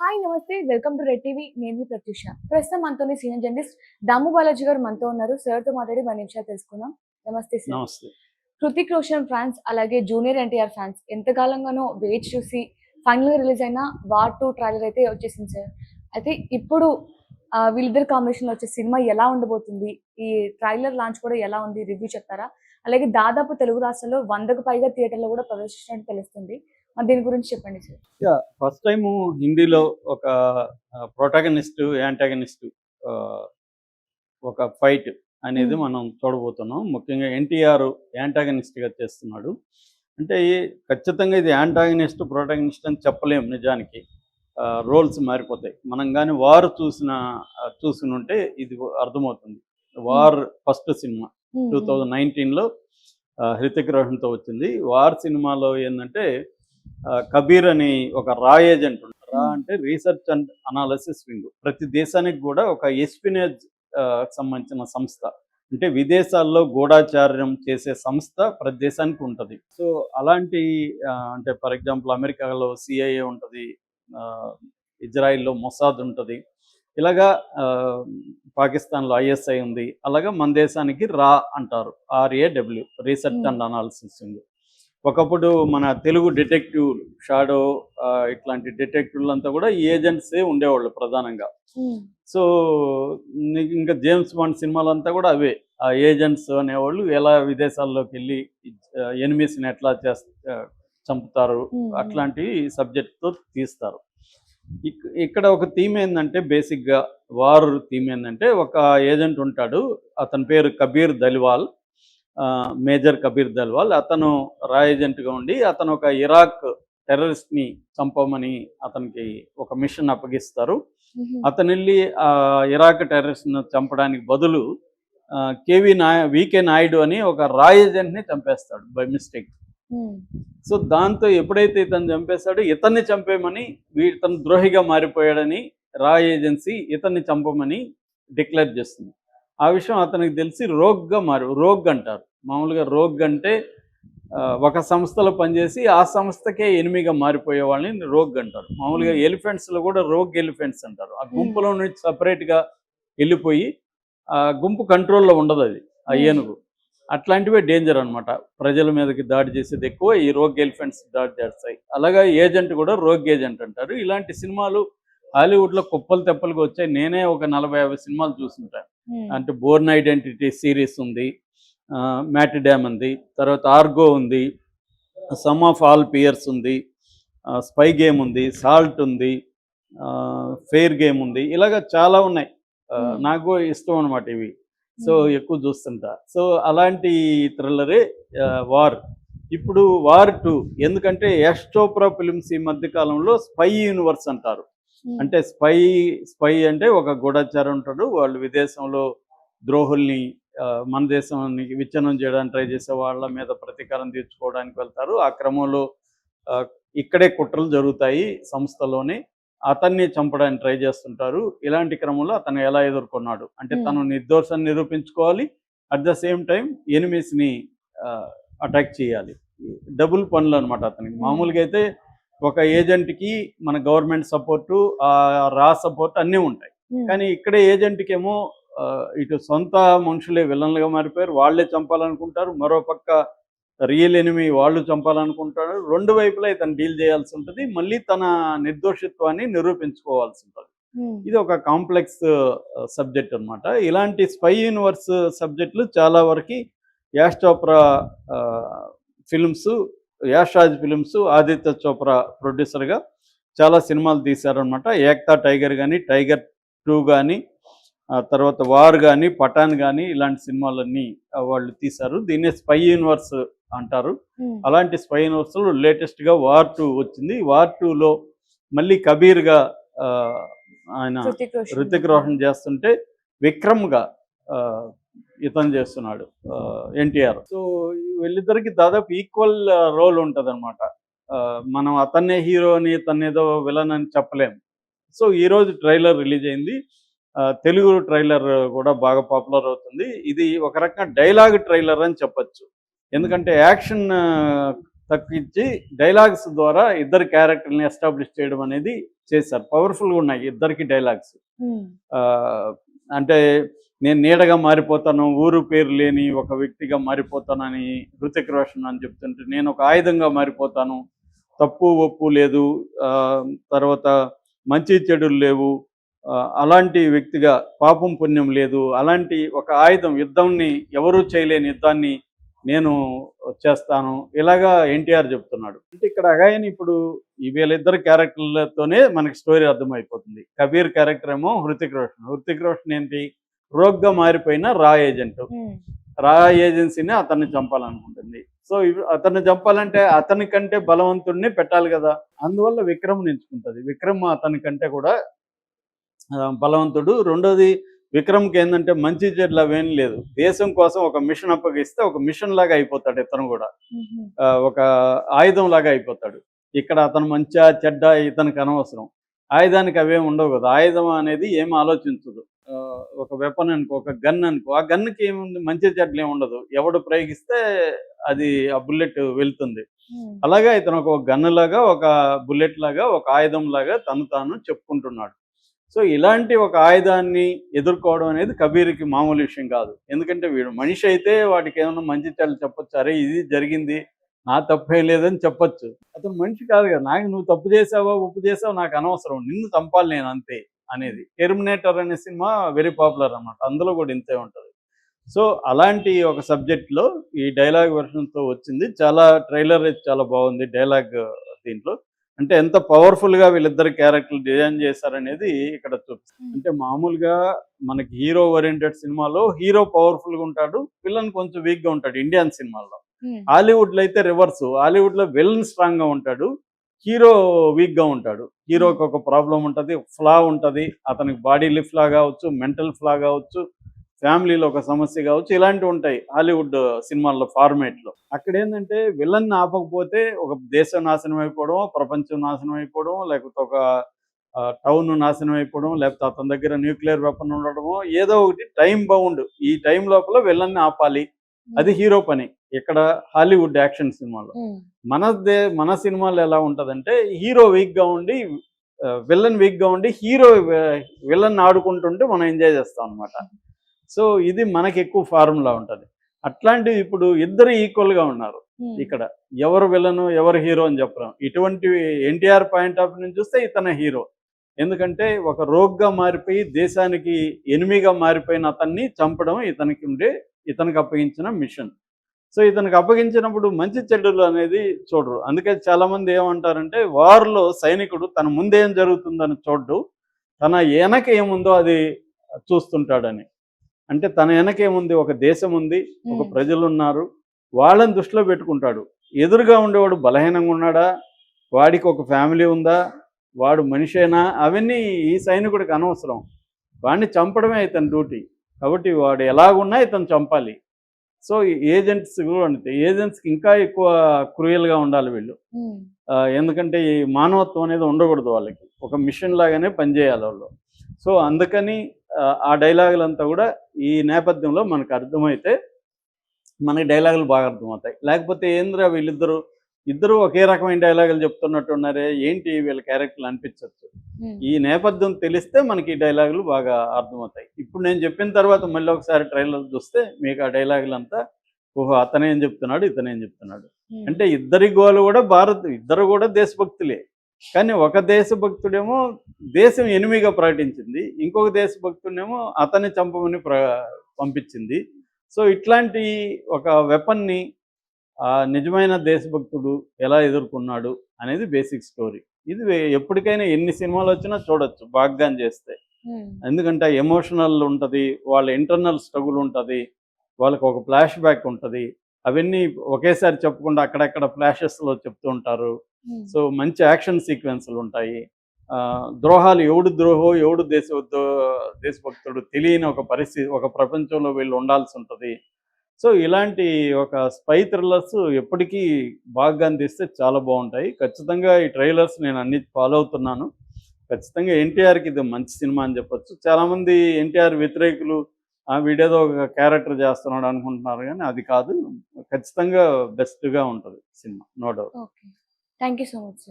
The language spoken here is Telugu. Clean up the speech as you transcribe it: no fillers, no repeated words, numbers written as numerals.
హాయ్ నమస్తే వెల్కమ్ టు రెడ్ టీవీ. నేను మీ ప్రత్యూష. ప్రస్తుతం మనతోని సీనియర్ జర్నలిస్ట్ దాము బాలాజీ గారు మనతో ఉన్నారు. సార్తో మాట్లాడి మన నిమిషాలు తెలుసుకుందాం. నమస్తే సార్. నమస్తే. హృతిక్ రోషన్ ఫ్యాన్స్ అలాగే జూనియర్ ఎన్టీఆర్ ఫ్యాన్స్ ఎంతకాలంగానో వేచి చూసి ఫైనల్గా రిలీజ్ అయిన వార్ 2 ట్రైలర్ అయితే వచ్చేసింది సార్. అయితే ఇప్పుడు వీళ్ళిద్దరు కాంబినేషన్లో వచ్చే సినిమా ఎలా ఉండబోతుంది, ఈ ట్రైలర్ లాంచ్ కూడా ఎలా ఉంది, రివ్యూ చెప్తారా? అలాగే దాదాపు తెలుగు రాష్ట్రాల్లో 100కు పైగా థియేటర్లో కూడా ప్రదర్శించినట్టు తెలుస్తుంది. మరి దీని గురించి చెప్పండి సార్. ఫస్ట్ టైము హిందీలో ఒక ప్రొటాగనిస్ట్, యాంటాగనిస్ట్ ఒక ఫైట్ అనేది మనం చూడబోతున్నాం. ముఖ్యంగా ఎన్టీఆర్ యాంటాగనిస్ట్గా చేస్తున్నాడు. అంటే ఖచ్చితంగా ఇది యాంటాగనిస్ట్, ప్రొటాగనిస్ట్ అని చెప్పలేము నిజానికి. రోల్స్ మారిపోతాయి. మనం కానీ వార్ చూసి ఉంటే ఇది అర్థమవుతుంది. వార్ ఫస్ట్ సినిమా 2019లో హృతిక్ రోషన్తో వచ్చింది. వార్ సినిమాలో ఏంటంటే కబీర్ అని ఒక రా ఏజెంట్ ఉంటాడు. రా అంటే రీసెర్చ్ అండ్ అనాలిసిస్ వింగ్. ప్రతి దేశానికి కూడా ఒక ఎస్పినేజ్ సంబంధించిన సంస్థ, అంటే విదేశాల్లో గూఢాచార్యం చేసే సంస్థ ప్రతి దేశానికి ఉంటుంది. సో అలాంటి అంటే ఫర్ ఎగ్జాంపుల్ అమెరికాలో సిఐఏ ఉంటుంది, ఇజ్రాయిల్లో మొసాద్ ఉంటుంది, ఇలాగా పాకిస్తాన్లో ఐఎస్ఐ ఉంది. అలాగా మన దేశానికి రా అంటారు, RAW, research and analysis wing. ఒకప్పుడు మన తెలుగు డిటెక్టివ్ షాడో ఇట్లాంటి డిటెక్టివ్లంతా కూడా ఏజెంట్సే ఉండేవాళ్ళు ప్రధానంగా. సో ఇంకా జేమ్స్ బాండ్ సినిమాలంతా కూడా అవే. ఆ ఏజెంట్స్ అనేవాళ్ళు ఎలా విదేశాల్లోకి వెళ్ళి ఎనిమీస్ని ఎట్లా చంపుతారు, అట్లాంటి సబ్జెక్ట్తో తీస్తారు. ఇక్కడ ఒక థీమ్ ఏంటంటే, బేసిక్గా వార్ థీమ్ ఏంటంటే, ఒక ఏజెంట్ ఉంటాడు, అతని పేరు కబీర్ దల్వాల్, మేజర్ కబీర్ దల్వాల్. అతను రా ఏజెంట్గా ఉండి అతను ఒక ఇరాక్ టెర్రరిస్ట్ని చంపమని అతనికి ఒక మిషన్ అప్పగిస్తారు. అతను వెళ్ళి ఇరాక్ టెర్రరిస్ట్ని చంపడానికి బదులు వికే నాయుడు అని ఒక రా ఏజెంట్ని చంపేస్తాడు బై మిస్టేక్. సో దాంతో ఎప్పుడైతే ఇతను చంపేస్తాడో, ఇతన్ని చంపేమని, ఇతను ద్రోహిగా మారిపోయాడని రా ఏజెన్సీ ఇతన్ని చంపమని డిక్లేర్ చేస్తుంది. ఆ విషయం అతనికి తెలిసి రోగ్ అంటారు. మామూలుగా రోగ్ అంటే ఒక సంస్థలో పనిచేసి ఆ సంస్థకే ఎనిమిగా మారిపోయే వాళ్ళని రోగ్ అంటారు. మామూలుగా ఎలిఫెంట్స్లో కూడా రోగ్ ఎలిఫెంట్స్ అంటారు. ఆ గుంపులో నుంచి సపరేట్గా వెళ్ళిపోయి ఆ గుంపు కంట్రోల్లో ఉండదు అది, ఆ ఏనుగు. అట్లాంటివే డేంజర్ అనమాట. ప్రజల మీదకి దాడి చేసేది ఎక్కువ, ఈ రోగ్ ఎలిఫెంట్స్ దాడి చేస్తాయి. అలాగా ఏజెంట్ కూడా రోగ్ ఏజెంట్ అంటారు. ఇలాంటి సినిమాలు హాలీవుడ్లో కుప్పలు తెప్పలుగా వచ్చాయి. నేనే ఒక 40-50 సినిమాలు చూస్తుంటాను. అంటే బోర్న్ ఐడెంటిటీ సిరీస్ ఉంది, మ్యాట్ డ్యామ్ ఉంది, తర్వాత ఆర్గో ఉంది, సమ్ ఆఫ్ ఆల్ పియర్స్ ఉంది, స్పై గేమ్ ఉంది, సాల్ట్ ఉంది, ఫెయిర్ గేమ్ ఉంది, ఇలాగ చాలా ఉన్నాయి. నాకు ఇష్టం అనమాట ఇవి. సో ఎక్కువ చూస్తుంటా. సో అలాంటి థ్రిల్లరే వార్. ఇప్పుడు వార్ 2 ఎందుకంటే యష్ చోప్రా ఫిల్మ్స్ ఈ మధ్య కాలంలో స్పై యూనివర్స్ అంటారు. అంటే స్పై అంటే ఒక గూఢచారి ఉంటాడు, వాళ్ళు విదేశంలో ద్రోహుల్ని మన దేశాన్ని విచ్ఛిన్నం చేయడానికి ట్రై చేసే వాళ్ళ మీద ప్రతీకారం తీర్చుకోవడానికి వెళ్తారు. ఆ క్రమంలో ఇక్కడే కుట్రలు జరుగుతాయి సంస్థలోనే, అతన్ని చంపడానికి ట్రై చేస్తుంటారు. ఇలాంటి క్రమంలో అతను ఎలా ఎదుర్కొన్నాడు అంటే, తను నిర్దోషాన్ని నిరూపించుకోవాలి, అట్ ద సేమ్ టైం ఎనిమీస్ని అటాక్ చేయాలి. డబుల్ పనులు అనమాట అతనికి. మామూలుగా అయితే ఒక ఏజెంట్కి మన గవర్నమెంట్ సపోర్టు, రా సపోర్ట్ అన్నీ ఉంటాయి. కానీ ఇక్కడ ఏజెంట్కి ఏమో ఇటు సొంత మనుషులే విలన్లుగా మారిపోయారు, వాళ్ళే చంపాలనుకుంటారు. మరోపక్క రియల్ ఎనిమీ వాళ్ళు చంపాలనుకుంటారు. రెండు వైపులా ఇతను డీల్ చేయాల్సి ఉంటుంది, మళ్ళీ తన నిర్దోషిత్వాన్ని నిరూపించుకోవాల్సి ఉంటుంది. ఇది ఒక కాంప్లెక్స్ సబ్జెక్ట్ అనమాట. ఇలాంటి స్పై యూనివర్స్ సబ్జెక్టులు చాలా వరకు యాష్ చోప్రా ఫిల్మ్స్, యాష్ రాజ్ ఫిల్మ్స్, ఆదిత్య చోప్రా ప్రొడ్యూసర్గా చాలా సినిమాలు తీశారనమాట. ఏక్తా టైగర్ కానీ, టైగర్ 2 కానీ, తర్వాత వార్ కానీ, పఠాన్ కానీ, ఇలాంటి సినిమాలన్నీ వాళ్ళు తీశారు. దీన్నే స్పై యూనివర్స్ అంటారు. అలాంటి స్పై యూనివర్స్లో లేటెస్ట్గా వార్ 2 వచ్చింది. వార్ 2లో మళ్ళీ కబీర్గా ఆయన హృతిక్ రోషన్ చేస్తుంటే, విక్రమ్గా ఇతను చేస్తున్నాడు ఎన్టీఆర్. సో వీళ్ళిద్దరికి దాదాపు ఈక్వల్ రోల్ ఉంటుంది అనమాట. మనం అతన్నే హీరోని, ఇతన్నేదో విలన్ అని చెప్పలేము. సో ఈరోజు ట్రైలర్ రిలీజ్ అయింది. తెలుగు ట్రైలర్ కూడా బాగా పాపులర్ అవుతుంది. ఇది ఒక రకంగా డైలాగ్ ట్రైలర్ అని చెప్పచ్చు. ఎందుకంటే యాక్షన్ తగ్గించి డైలాగ్స్ ద్వారా ఇద్దరు క్యారెక్టర్ని ఎస్టాబ్లిష్ చేయడం అనేది చేశారు. పవర్ఫుల్గా ఉన్నాయి ఇద్దరికి డైలాగ్స్. అంటే నేను నీడగా మారిపోతాను, ఊరు పేరు లేని ఒక వ్యక్తిగా మారిపోతానని హృతిక్ రోషన్ అని చెప్తుంటే, నేను ఒక ఆయుధంగా మారిపోతాను, తప్పు ఒప్పు లేదు, తర్వాత మంచి చెడులు లేవు, అలాంటి వ్యక్తిగా పాపం పుణ్యం లేదు, అలాంటి ఒక ఆయుధం, యుద్ధంని ఎవరూ చేయలేని యుద్ధాన్ని నేను చేస్తాను, ఇలాగా ఎన్టీఆర్ చెప్తున్నాడు. అంటే ఇక్కడ అగాయని ఇప్పుడు వీళ్ళిద్దరు క్యారెక్టర్లతోనే మనకి స్టోరీ అర్థమైపోతుంది. కబీర్ క్యారెక్టర్ ఏమో హృతిక్ రోషన్. హృతిక్ రోషన్ ఏంటి, రోగ్గా మారిపోయిన రా ఏజెంట్. రా ఏజెన్సీని అతన్ని చంపాలనుకుంటుంది. సో అతన్ని చంపాలంటే అతని కంటే బలవంతుడిని పెట్టాలి కదా, అందువల్ల విక్రమ్ ఎంచుకుంటుంది. విక్రమ్ అతని కంటే కూడా బలవంతుడు. రెండోది విక్రమ్కి ఏంటంటే మంచి చెడ్లు అవేం లేదు, దేశం కోసం ఒక మిషన్ అప్పగిస్తే ఒక మిషన్ లాగా అయిపోతాడు ఇతను కూడా, ఒక ఆయుధం లాగా అయిపోతాడు. ఇక్కడ అతను మంచిగా చెడ్డ ఇతనికి అనవసరం, ఆయుధానికి అవేం ఉండవు కదా, ఆయుధం అనేది ఏం ఆలోచించదు. ఒక వెపన్ అనుకో, ఒక గన్ అనుకో, ఆ గన్కి ఏముంది, మంచి చెడ్లు ఏమి ఉండదు, ఎవడు ప్రయోగిస్తే అది ఆ బుల్లెట్ వెళ్తుంది. అలాగే ఇతను ఒక గన్ లాగా, ఒక బుల్లెట్ లాగా, ఒక ఆయుధం లాగా తను తాను చెప్పుకుంటున్నాడు. సో ఇలాంటి ఒక ఆయుధాన్ని ఎదుర్కోవడం అనేది కబీర్కి మామూలు విషయం కాదు. ఎందుకంటే వీడు మనిషి అయితే వాటికి ఏమైనా మంచి చెడ్లు చెప్పొచ్చు, అరే ఇది జరిగింది నా తప్పేం లేదని చెప్పొచ్చు. అతను మనిషి కాదు కదా, నాకు నువ్వు తప్పు చేసావో ఒప్పు చేసావో నాకు అనవసరం, నిన్ను చంపాలి నేను అంతే అనేది. టెర్మినేటర్ అనే సినిమా వెరీ పాపులర్ అన్నమాట, అందులో కూడా ఇంతే ఉంటుంది. సో అలాంటి ఒక సబ్జెక్ట్లో ఈ డైలాగ్ వెర్షన్తో వచ్చింది. చాలా ట్రైలర్ చాలా బాగుంది డైలాగ్ దీంట్లో. అంటే ఎంత పవర్ఫుల్గా వీళ్ళిద్దరు క్యారెక్టర్లు డిజైన్ చేశారనేది ఇక్కడ చూపిస్తుంది. అంటే మామూలుగా మనకి హీరో ఓరియంటెడ్ సినిమాలో హీరో పవర్ఫుల్గా ఉంటాడు, విలన్ కొంచెం వీక్గా ఉంటాడు ఇండియన్ సినిమాల్లో. హాలీవుడ్లో అయితే రివర్స్, హాలీవుడ్లో విలన్ స్ట్రాంగ్గా ఉంటాడు, హీరో వీక్గా ఉంటాడు. హీరోకి ఒక ప్రాబ్లం ఉంటుంది, ఫ్లా ఉంటుంది, అతనికి బాడీ లిఫ్ట్ కావచ్చు, మెంటల్ ఫ్లా కావచ్చు, ఫ్యామిలీలో ఒక సమస్య కావచ్చు, ఇలాంటివి ఉంటాయి హాలీవుడ్ సినిమాల్లో ఫార్మేట్లో. అక్కడ ఏంటంటే విలన్ ఆపకపోతే ఒక దేశం నాశనం అయిపోవడం, ప్రపంచం నాశనం అయిపోవడం, లేకపోతే ఒక టౌన్ నాశనం అయిపోవడం, లేకపోతే అతని దగ్గర న్యూక్లియర్ వెపన్ ఉండడమో, ఏదో ఒకటి టైం బౌండ్, ఈ టైం లోపల విలన్ని ఆపాలి, అది హీరో పని. ఇక్కడ హాలీవుడ్ యాక్షన్ సినిమాలో. మన సినిమాలో ఎలా ఉంటుందంటే హీరో వీక్గా ఉండి విలన్ వీక్గా ఉండి హీరో విలన్ ఆడుకుంటుంటే మనం ఎంజాయ్ చేస్తాం అనమాట. సో ఇది మనకి ఎక్కువ ఫార్ములా ఉంటుంది. అట్లాంటివి ఇప్పుడు ఇద్దరు ఈక్వల్గా ఉన్నారు ఇక్కడ, ఎవరు విలను ఎవరు హీరో అని చెప్పడం. ఇటువంటి ఎన్టీఆర్ పాయింట్ ఆఫ్ నుంచి చూస్తే ఇతనే హీరో. ఎందుకంటే ఒక రోగ్గా మారిపోయి దేశానికి ఎనిమిగా మారిపోయిన అతన్ని చంపడం ఇతనికి అప్పగించిన మిషన్. సో ఇతనికి అప్పగించినప్పుడు మంచి చెడ్డలు అనేది చూడరు. అందుకే చాలామంది ఏమంటారంటే వార్లో సైనికుడు తన ముందేం జరుగుతుందని చూడ్డు, తన వెనక ఏముందో అది చూస్తుంటాడని. అంటే తన వెనకేముంది, ఒక దేశం ఉంది, ఒక ప్రజలు ఉన్నారు, వాళ్ళని దృష్టిలో పెట్టుకుంటాడు. ఎదురుగా ఉండేవాడు బలహీనంగా ఉన్నాడా, వాడికి ఒక ఫ్యామిలీ ఉందా, వాడు మనిషేనా, అవన్నీ ఈ సైనికుడికి అనవసరం. వాడిని చంపడమే ఇతని డ్యూటీ. కాబట్టి వాడు ఎలాగున్నా ఇతను చంపాలి. సో ఏజెంట్స్ కూడా అంతే, ఏజెంట్స్కి ఇంకా ఎక్కువ క్రూయల్గా ఉండాలి వీళ్ళు. ఎందుకంటే ఈ మానవత్వం అనేది ఉండకూడదు వాళ్ళకి, ఒక మిషన్ లాగానే పనిచేయాలి వాళ్ళు. సో అందుకని ఆ డైలాగులంతా కూడా ఈ నేపథ్యంలో మనకు అర్థమైతే మనకి డైలాగులు బాగా అర్థమవుతాయి. లేకపోతే ఏంద్రా ఇద్దరు ఒకే రకమైన డైలాగులు చెప్తున్నట్టు ఉన్నారే, ఏంటి వీళ్ళ క్యారెక్టర్లు అనిపించవచ్చు. ఈ నేపథ్యం తెలిస్తే మనకి ఈ డైలాగులు బాగా అర్థమవుతాయి. ఇప్పుడు నేను చెప్పిన తర్వాత మళ్ళీ ఒకసారి ట్రైలర్ చూస్తే మీకు ఆ డైలాగులు అంతా ఓహో అతనేం చెప్తున్నాడు, ఇతనేం చెప్తున్నాడు. అంటే ఇద్దరి గోలు కూడా ఇద్దరు కూడా దేశభక్తులే. కానీ ఒక దేశభక్తుడేమో దేశం ఎనిమిగా ప్రకటించింది, ఇంకొక దేశభక్తుడేమో అతన్ని చంపమని పంపించింది. సో ఇట్లాంటి ఒక వెపన్ని నిజమైన దేశభక్తుడు ఎలా ఎదుర్కొన్నాడు అనేది బేసిక్ స్టోరీ. ఇది ఎప్పటికైనా ఎన్ని సినిమాలు వచ్చినా చూడొచ్చు బాగ్గాన్ చేస్తే. ఎందుకంటే ఎమోషనల్ ఉంటుంది, వాళ్ళ ఇంటర్నల్ స్ట్రగుల్ ఉంటుంది, వాళ్ళకి ఒక ఫ్లాష్ బ్యాక్ ఉంటుంది. అవన్నీ ఒకేసారి చెప్పకుండా అక్కడక్కడ ఫ్లాషెస్లో చెప్తూ ఉంటారు. సో మంచి యాక్షన్ సీక్వెన్స్లు ఉంటాయి. ద్రోహాలు, ఎవడు ద్రోహో ఎవడు దేశభక్తుడు తెలియని ఒక పరిస్థితి, ఒక ప్రపంచంలో వీళ్ళు ఉండాల్సి ఉంటుంది. సో ఇలాంటి ఒక స్పై థ్రిల్లర్స్ ఎప్పటికీ బాగా అందిస్తే చాలా బాగుంటాయి. ఖచ్చితంగా ఈ ట్రైలర్స్ నేను అన్ని ఫాలో అవుతున్నాను. ఖచ్చితంగా ఎన్టీఆర్కి ఇది మంచి సినిమా అని చెప్పొచ్చు. చాలామంది ఎన్టీఆర్ వ్యతిరేకులు వీడేదో ఒక క్యారెక్టర్ చేస్తున్నాడు అనుకుంటున్నారు కానీ అది కాదు. ఖచ్చితంగా బెస్ట్‌గా ఉంటది సినిమా. No doubt. Okay. Thank you so much sir.